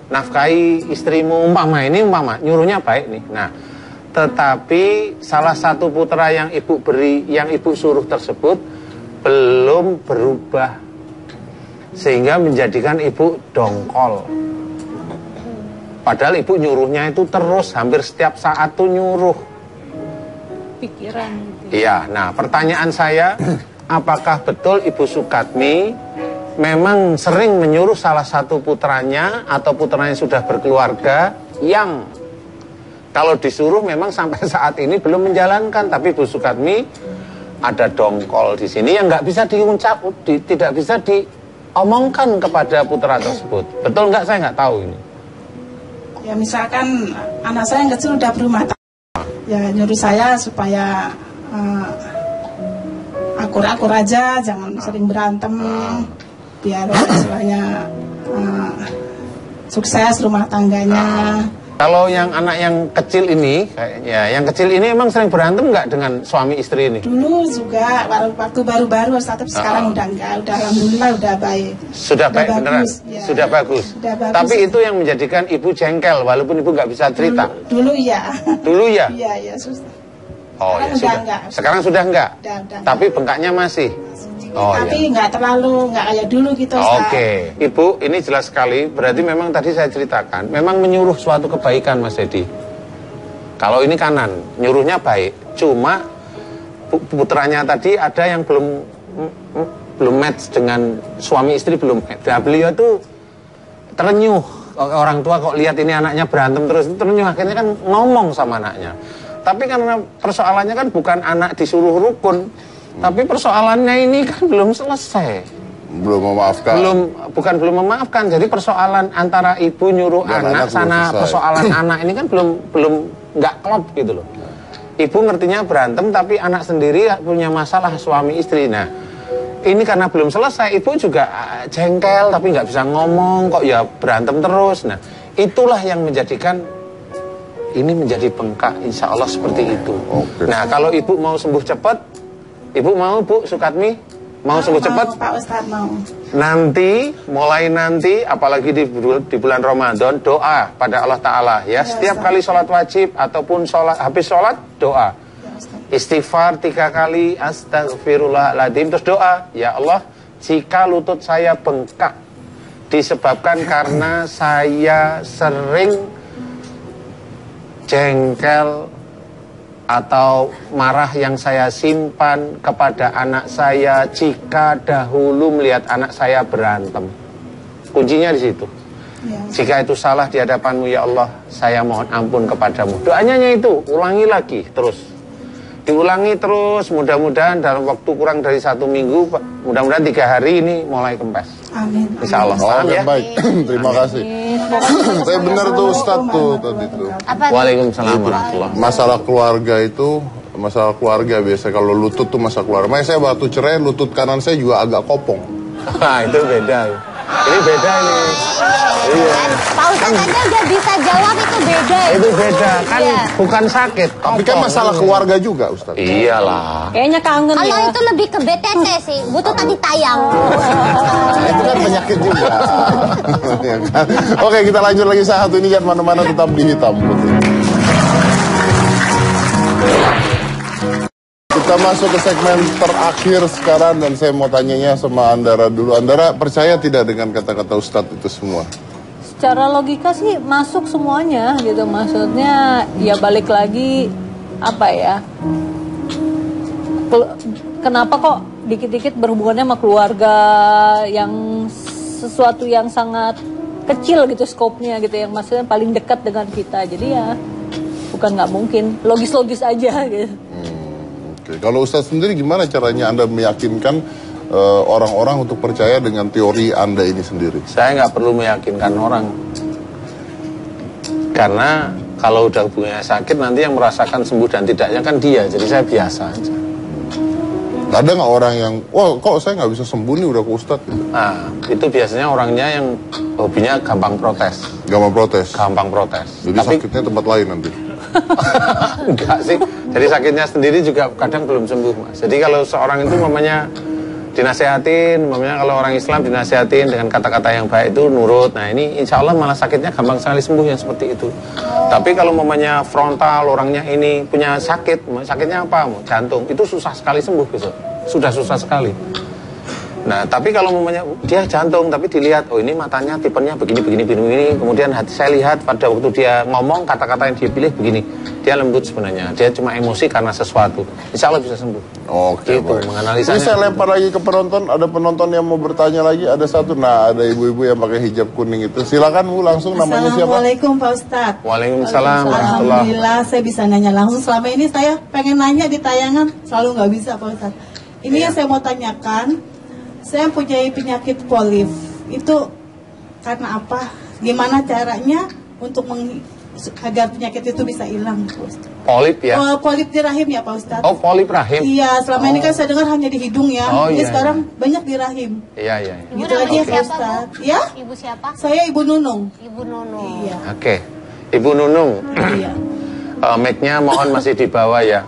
nafkahi istrimu, umpama nyuruhnya baik nih. Nah, tetapi salah satu putra yang ibu beri, yang ibu suruh tersebut belum berubah sehingga menjadikan ibu dongkol. Padahal ibu nyuruhnya itu terus, hampir setiap saat tuh nyuruh. Pikiran. Iya, nah pertanyaan saya, apakah betul Ibu Sukatmi memang sering menyuruh salah satu putranya atau putranya sudah berkeluarga yang kalau disuruh memang sampai saat ini belum menjalankan, tapi Ibu Sukatmi ada dongkol di sini yang nggak bisa diucap, tidak bisa diomongkan kepada putra tersebut. Betul nggak? Saya nggak tahu ini. Ya misalkan anak saya yang kecil udah berumah tangga, ya nyuruh saya supaya akur-akur aja, jangan sering berantem, biar istilahnya sukses rumah tangganya. Kalau yang anak yang kecil ini, kayaknya yang kecil ini emang sering berantem nggak dengan suami istri ini? Dulu juga waktu baru-baru, tapi sekarang udah enggak, udah alhamdulillah udah baik. Sudah baik beneran? Ya. Sudah bagus. Tapi itu yang menjadikan ibu jengkel walaupun ibu nggak bisa cerita. Dulu iya. Dulu ya? Iya, susah. Oh ya Sekarang sudah. enggak. Sekarang sudah enggak? Udah Tapi bengkaknya masih. Oh, tapi iya. nggak terlalu, nggak kayak dulu gitu. Oke, Ibu, ini jelas sekali. Berarti memang tadi saya ceritakan, memang menyuruh suatu kebaikan, Mas Dedi. Kalau ini kanan, nyuruhnya baik. Cuma putranya tadi ada yang belum match dengan suami istri, belum match. Nah, beliau itu terenyuh. Orang tua kok lihat ini anaknya berantem terus, terenyuh. Akhirnya kan ngomong sama anaknya. Tapi karena persoalannya kan bukan anak disuruh rukun, tapi persoalannya ini kan belum selesai. Belum memaafkan. Bukan belum memaafkan. Jadi persoalan antara ibu nyuruh anak sana persoalan anak ini kan belum nggak klop gitu loh. Ibu ngertinya berantem tapi anak sendiri punya masalah suami istri. Nah, ini karena belum selesai, ibu juga jengkel tapi nggak bisa ngomong kok ya berantem terus. Nah, itulah yang menjadikan ini menjadi bengkak. Insya Allah seperti itu. Nah, kalau ibu mau sembuh cepat. Ibu mau, Bu Sukatmi? Mau sembuh cepat? Pak Ustadz mau. Mulai nanti, apalagi di bulan Ramadan, doa pada Allah Ta'ala. Ya, setiap kali sholat wajib, ataupun habis sholat, doa. Istighfar 3 kali, astagfirullahaladzim. Terus doa, ya Allah, jika lutut saya bengkak, disebabkan karena saya sering jengkel, atau marah yang saya simpan kepada anak saya jika dahulu melihat anak saya berantem. Kuncinya di situ. Ya. Jika itu salah di hadapanmu ya Allah, saya mohon ampun kepadamu. Doanya itu, ulangi lagi terus. Diulangi terus, mudah-mudahan dalam waktu kurang dari 1 minggu, mudah-mudahan 3 hari ini mulai kempes. Amin. Insya Allah. Paham ya? Baik, terima kasih. Saya benar tuh Ustadz tuh tadi tuh. Waalaikumsalam warahmatullahi. Masalah keluarga itu, masalah keluarga biasa kalau lutut tuh masalah keluarga. Makanya saya waktu cerai lutut kanan saya juga agak kopong. Itu beda. Ini beda ini. Iya. Pak Ustadz aja udah bisa jawab itu beda. Itu beda kan bukan sakit. Tapi kan masalah keluarga juga Ustadz. Iyalah. Kayaknya kangen ya. Kalau itu lebih ke BTT sih, butuh tadi tayang. Itu kan penyakit juga. Ya kan? Oke, kita lanjut lagi satu ini jangan mana-mana, tetap di Hitam Putih. Kita masuk ke segmen terakhir sekarang dan saya mau tanyanya sama Andara dulu. Andara percaya tidak dengan kata-kata Ustadz itu semua? Secara logika sih masuk semuanya gitu. Maksudnya ya balik lagi apa ya? Kenapa kok dikit-dikit berhubungannya sama keluarga yang sesuatu yang sangat kecil gitu skopnya gitu, yang maksudnya paling dekat dengan kita. Jadi ya bukan nggak mungkin, logis-logis aja gitu. Oke. Kalau Ustadz sendiri gimana caranya Anda meyakinkan orang-orang untuk percaya dengan teori Anda ini sendiri? Saya nggak perlu meyakinkan orang. Karena kalau udah hubungannya sakit nanti yang merasakan sembuh dan tidaknya kan dia. Jadi saya biasa aja. Ada nggak orang yang, wah kok saya nggak bisa sembuh nih udah ke Ustadz? Gitu? Nah, itu biasanya orangnya yang hobinya gampang protes. Gampang protes? Gampang protes. Jadi sakitnya tempat lain nanti? Enggak sih. Jadi sakitnya sendiri juga kadang belum sembuh, Mas. Jadi kalau seorang itu mamanya dinasehatin, mamanya kalau orang Islam dinasehatin dengan kata-kata yang baik itu nurut. Nah ini insya Allah malah sakitnya gampang sekali sembuh yang seperti itu. Tapi kalau mamanya frontal, orangnya ini punya sakitnya apa? Jantung, itu susah sekali sembuh gitu. Sudah susah sekali. Nah, tapi kalau mamanya dia jantung, tapi dilihat, oh ini matanya tipenya begini, kemudian hati saya lihat pada waktu dia ngomong, kata-kata yang dia pilih begini, dia lembut sebenarnya, dia cuma emosi karena sesuatu, insya Allah bisa sembuh. Oke, gitu, menganalisanya. Ini saya lempar lagi ke penonton, ada penonton yang mau bertanya lagi, ada satu, nah ada ibu-ibu yang pakai hijab kuning itu, silakan Bu, langsung namanya siapa? Assalamualaikum Pak Ustadz. Waalaikumsalam. Alhamdulillah saya bisa nanya langsung, selama ini saya pengen nanya di tayangan, selalu nggak bisa Pak Ustadz. Ini yang saya mau tanyakan, saya punya penyakit polip. Itu karena apa? Gimana caranya untuk agar penyakit itu bisa hilang, Pak Ustadz? Polip ya? Polip di rahim ya Pak Ustadz? Oh, polip rahim? Iya, selama ini kan saya dengar hanya di hidung ya. Ini sekarang banyak di rahim. Iya. Gitu aja Pak Ustadz. Ya? Ibu siapa? Saya Ibu Nunung. Ibu Nunung. Iya. Oke. Ibu Nunung, Iya. mic-nya mohon masih di bawah ya.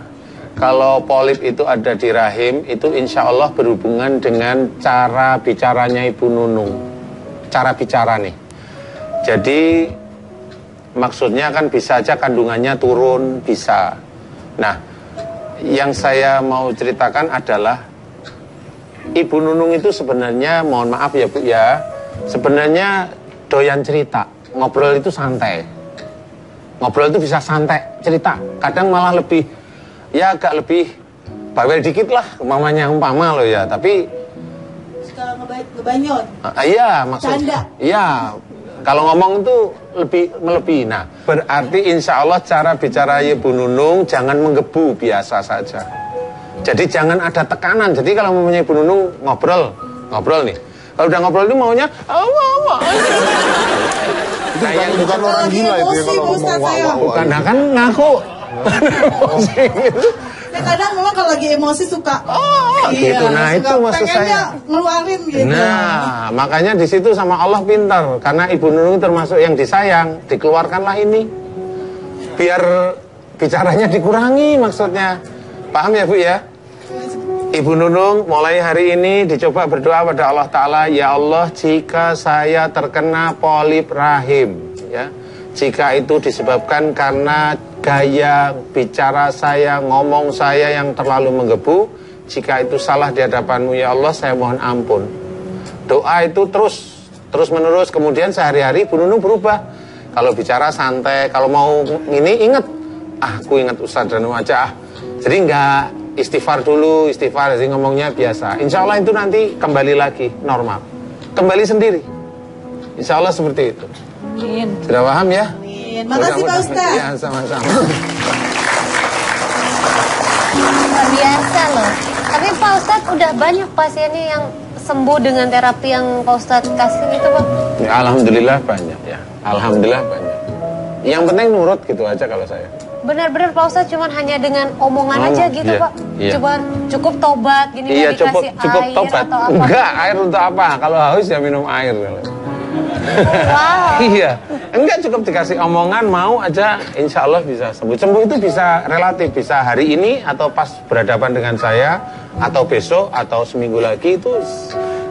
Kalau polip itu ada di rahim, itu insya Allah berhubungan dengan cara bicaranya Ibu Nunung. Cara bicara nih. Jadi maksudnya kan bisa aja kandungannya turun, bisa. Nah, yang saya mau ceritakan adalah Ibu Nunung itu sebenarnya, mohon maaf ya Bu ya, sebenarnya doyan cerita. Ngobrol itu santai. Ngobrol itu bisa santai, cerita. Kadang malah lebih, ya agak lebih bawel dikit lah, umpama loh ya. Tapi Suka ngebanyot. iya maksudnya. Canda. Iya, kalau ngomong itu lebih melebihi. Nah, berarti insya Allah cara bicara Ibu Nunung jangan menggebu, biasa saja. Jadi jangan ada tekanan. Jadi kalau mempunyai Ibu Nunung ngobrol nih. Kalau udah ngobrol itu maunya Itu bukan orang gila itu ya kalau ngomong wah. bukan, nah kan ngaku. Emosi gitu. Ya kadang memang kalau lagi emosi suka gitu. Nah, itu maksud saya. Ngeluarin gitu. Nah, makanya di situ sama Allah pintar, karena Ibu Nunung termasuk yang disayang, dikeluarkanlah ini. Biar bicaranya dikurangi maksudnya. Paham ya, Bu ya? Ibu Nunung mulai hari ini dicoba berdoa pada Allah Ta'ala, ya Allah, jika saya terkena polip rahim, ya, jika itu disebabkan karena gaya bicara saya, ngomong saya yang terlalu menggebu, jika itu salah di hadapan-Mu ya Allah, saya mohon ampun. Doa itu terus menerus, kemudian sehari-hari Ibu Nunung berubah. Kalau bicara santai, kalau mau ini ingat, aku ingat Ustaz Danu aja. Jadi enggak istighfar dulu, jadi ngomongnya biasa. Insya Allah itu nanti kembali lagi normal, kembali sendiri. Insya Allah seperti itu. Amin. Sudah paham ya? Amin. Makasih Pak Ustaz. Iya, sama-sama. Luar biasa loh. Tapi Pak Ustadz udah banyak pasiennya yang sembuh dengan terapi yang Pak Ustadz kasih itu Pak? Ya, alhamdulillah banyak ya. Alhamdulillah banyak. Yang penting nurut gitu aja kalau saya. Benar-benar Pak Ustadz cuman hanya dengan omongan aja gitu iya, Pak? iya. Cukup tobat gini Iya, dikasih cukup air tobat. atau apa? Enggak, air untuk apa? Kalau haus ya minum air. Wow. Iya, enggak cukup dikasih omongan, mau aja insya Allah bisa sembuh. Sembuh itu bisa relatif, bisa hari ini atau pas berhadapan dengan saya, atau besok, atau seminggu lagi, itu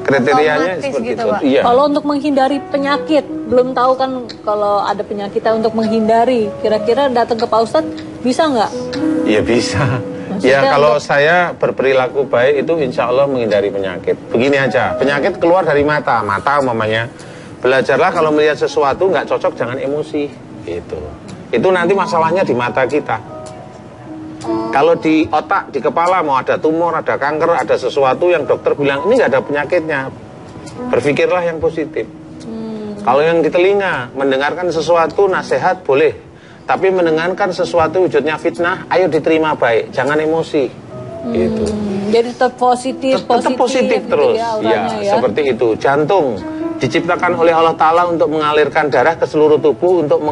kriterianya Otomatis seperti gitu, itu. Pak. Iya. Kalau untuk menghindari penyakit, belum tahu kan kalau ada penyakitnya, untuk menghindari, kira-kira datang ke Pak Ustadz bisa nggak? Iya bisa. Maksudnya Ya kalau untuk- saya berperilaku baik itu insya Allah menghindari penyakit. Begini aja, penyakit keluar dari mata umpamanya. Belajarlah kalau melihat sesuatu nggak cocok jangan emosi. Itu nanti masalahnya di mata kita. Kalau di otak, di kepala mau ada tumor, ada kanker, ada sesuatu yang dokter bilang ini nggak ada penyakitnya, berpikirlah yang positif. Kalau yang di telinga mendengarkan sesuatu nasihat boleh, tapi mendengarkan sesuatu wujudnya fitnah, ayo diterima baik, jangan emosi. Gitu. Jadi tetap positif, Tetap positif gitu terus. ya, Ya, auranya ya. seperti itu. Jantung diciptakan oleh Allah Ta'ala untuk mengalirkan darah ke seluruh tubuh untuk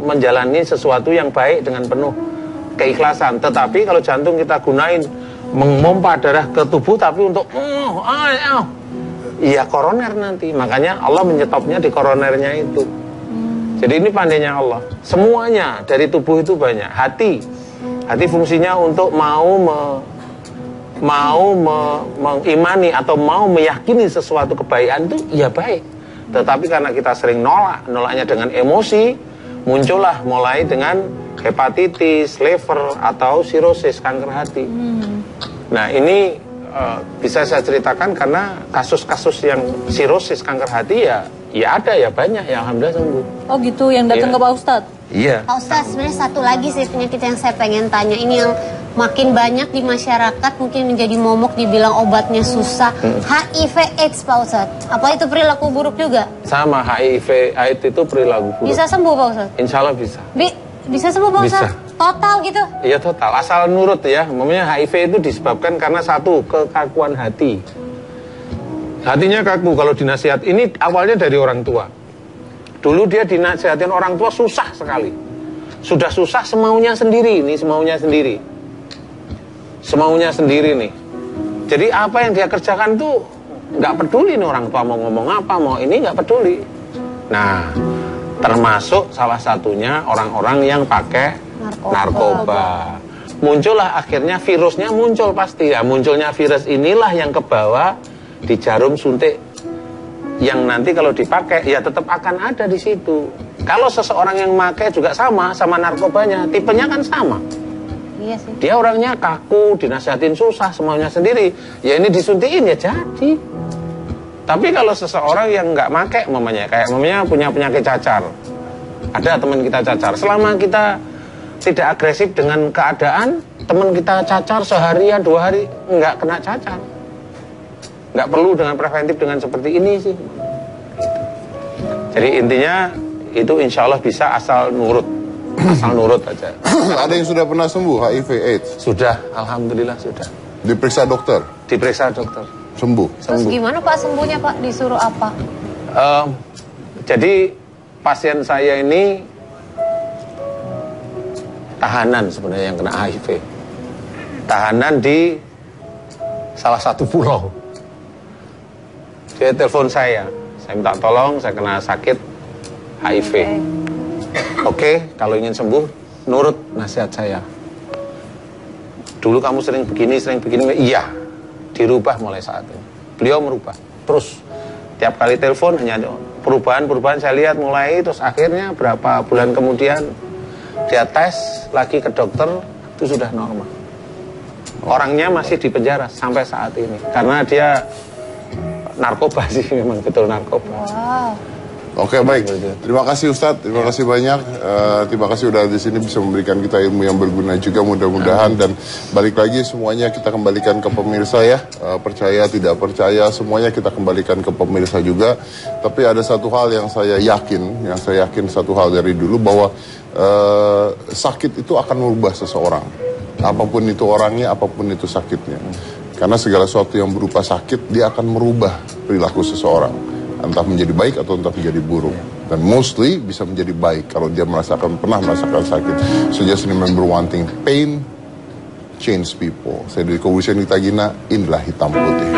menjalani sesuatu yang baik dengan penuh keikhlasan. Tetapi kalau jantung kita gunain memompa darah ke tubuh tapi untuk iya koroner nanti. Makanya Allah menyetopnya di koronernya itu. Jadi ini pandainya Allah. Semuanya dari tubuh itu banyak. Hati fungsinya untuk mengimani atau mau meyakini sesuatu kebaikan itu ya baik. Tetapi karena kita sering nolaknya dengan emosi, muncullah mulai dengan hepatitis, liver, atau sirosis, kanker hati. Nah ini bisa saya ceritakan karena kasus-kasus yang sirosis, kanker hati ya ada ya banyak ya, alhamdulillah sembuh. Oh gitu, yang datang Iya. ke Pak Ustadz? Iya. Pak Ustadz sebenarnya satu lagi sih penyakit yang saya pengen tanya. Ini yang makin banyak di masyarakat, mungkin menjadi momok, dibilang obatnya susah. HIV AIDS Pak Ustadz. Apa itu perilaku buruk juga? Sama HIV AIDS itu perilaku buruk. Bisa sembuh Pak Ustadz? Insya Allah bisa. Bisa sembuh Pak Bisa. Ustadz? Total gitu? Iya total, asal nurut ya. Namanya HIV itu disebabkan karena satu, kekakuan hati. Hatinya kaku kalau dinasihat. Ini awalnya dari orang tua. Dulu dia dinasihatin orang tua susah sekali. Sudah susah semaunya sendiri, semaunya sendiri nih. Jadi apa yang dia kerjakan tuh nggak peduli nih orang tua mau ngomong apa, mau ini nggak peduli. Nah, Termasuk salah satunya orang-orang yang pakai narkoba. Muncullah akhirnya virusnya muncul pasti. Ya, munculnya virus inilah yang kebawa di jarum suntik yang nanti kalau dipakai ya tetap akan ada di situ. Kalau seseorang yang pakai juga sama narkobanya, tipenya kan sama. Iya sih. Dia orangnya kaku, dinasihatin susah, semuanya sendiri. Ya ini disuntikin ya jadi. Tapi kalau seseorang yang nggak pakai, kayak punya penyakit cacar. Ada teman kita cacar. Selama kita tidak agresif dengan keadaan, teman kita cacar seharian 2 hari nggak kena cacar. Nggak perlu dengan preventif dengan seperti ini sih. Jadi intinya itu insya Allah bisa asal nurut aja. Ada yang sudah pernah sembuh HIV/AIDS? Sudah, alhamdulillah sudah. Diperiksa dokter? Diperiksa dokter. Sembuh? Terus gimana Pak sembuhnya Pak? Disuruh apa? Jadi pasien saya ini tahanan sebenarnya yang kena HIV. Tahanan di salah satu pulau. Dia telepon saya minta tolong, saya kena sakit HIV. Oke, kalau ingin sembuh, nurut nasihat saya. Dulu kamu sering begini, iya. Dirubah mulai saat ini. Beliau merubah. Terus, tiap kali telepon hanya ada perubahan saya lihat mulai, terus akhirnya berapa bulan kemudian, dia tes lagi ke dokter, itu sudah normal. Orangnya masih di penjara sampai saat ini. Karena dia narkoba sih, memang betul narkoba. Wow. Oke, baik. Terima kasih Ustadz, terima kasih banyak. Terima kasih udah di sini bisa memberikan kita ilmu yang berguna juga mudah-mudahan. Dan balik lagi semuanya kita kembalikan ke pemirsa ya. Percaya tidak percaya semuanya kita kembalikan ke pemirsa juga. Tapi ada satu hal yang saya yakin satu hal dari dulu bahwa sakit itu akan merubah seseorang. Apapun itu orangnya, apapun itu sakitnya. Karena segala sesuatu yang berupa sakit dia akan merubah perilaku seseorang. Entah menjadi baik atau entah menjadi buruk. Dan mostly bisa menjadi baik kalau dia pernah merasakan sakit. So just remember one thing, pain change people. Saya dari Kewishen Kitagina, inilah hitam putih.